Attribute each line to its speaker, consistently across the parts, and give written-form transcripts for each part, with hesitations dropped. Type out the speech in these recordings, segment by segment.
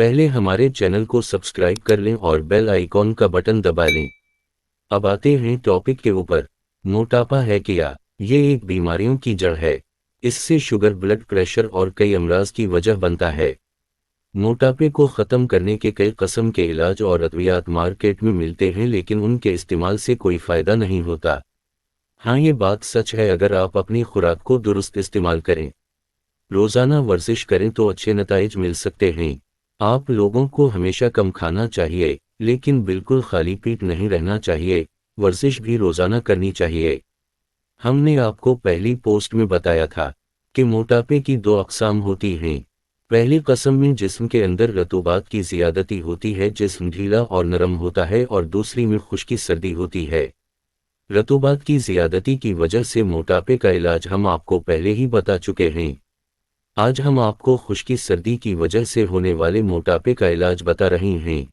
Speaker 1: पहले हमारे चैनल को सब्सक्राइब कर लें और बेल आइकॉन का बटन दबा लें। अब आते हैं टॉपिक के ऊपर। मोटापा है क्या? ये एक बीमारियों की जड़ है। इससे शुगर, ब्लड प्रेशर और कई अमराज की वजह बनता है। मोटापे को ख़त्म करने के कई किस्म के इलाज और अद्वियात मार्केट में मिलते हैं, लेकिन उनके इस्तेमाल से कोई फ़ायदा नहीं होता। हाँ, ये बात सच है, अगर आप अपनी खुराक को दुरुस्त इस्तेमाल करें, रोज़ाना वर्जिश करें तो अच्छे नताइज मिल सकते हैं। आप लोगों को हमेशा कम खाना चाहिए, लेकिन बिल्कुल खाली पेट नहीं रहना चाहिए। वर्जिश भी रोज़ाना करनी चाहिए। हमने आपको पहली पोस्ट में बताया था कि मोटापे की दो अक़साम होती हैं। पहली किस्म में जिस्म के अंदर रतूबात की ज़्यादती होती है, जिस्म ढीला और नरम होता है, और दूसरी में खुश्की सर्दी होती है। रतूबात की ज़्यादती की वजह से मोटापे का इलाज हम आपको पहले ही बता चुके हैं। आज हम आपको खुश्की सर्दी की वजह से होने वाले मोटापे का इलाज बता रहे हैं।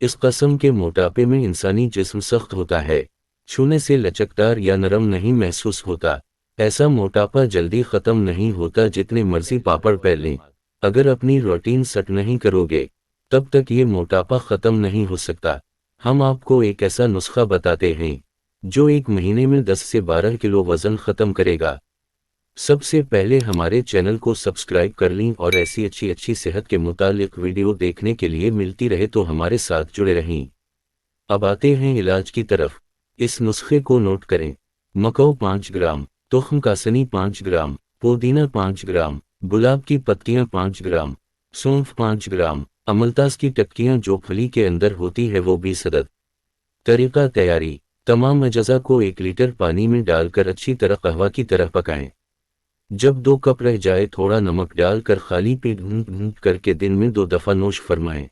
Speaker 1: इस किस्म के मोटापे में इंसानी जिस्म सख्त होता है, छूने से लचकदार या नरम नहीं महसूस होता। ऐसा मोटापा जल्दी ख़त्म नहीं होता, जितने मर्जी पापड़ पै लें। अगर अपनी रूटीन सेट नहीं करोगे, तब तक ये मोटापा ख़त्म नहीं हो सकता। हम आपको एक ऐसा नुस्खा बताते हैं जो एक महीने में 10 से 12 किलो वज़न ख़त्म करेगा। सबसे पहले हमारे चैनल को सब्सक्राइब कर लें और ऐसी अच्छी सेहत के मुतालिक वीडियो देखने के लिए मिलती रहे तो हमारे साथ जुड़े रहें। अब आते हैं इलाज की तरफ। इस नुस्खे को नोट करें। मकौ 5 ग्राम, तुख्म का सनी 5 ग्राम, पुदीना 5 ग्राम, गुलाब की पत्तियां 5 ग्राम, सौंफ 5 ग्राम, अमलतास की टक्कियां जो फली के अंदर होती है वो 20 अदद। तरीका तैयारी। तमाम अज्जा को 1 लीटर पानी में डालकर अच्छी तरह कहवा की तरह पकाएं। जब 2 कप रह जाए, थोड़ा नमक डालकर खाली पेट घूंट करके दिन में 2 दफ़ा नोश फरमाएं।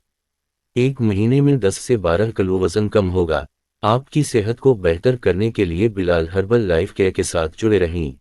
Speaker 1: 1 महीने में 10 से 12 किलो वज़न कम होगा। आपकी सेहत को बेहतर करने के लिए बिलाल हर्बल लाइफ केयर के साथ जुड़े रहें।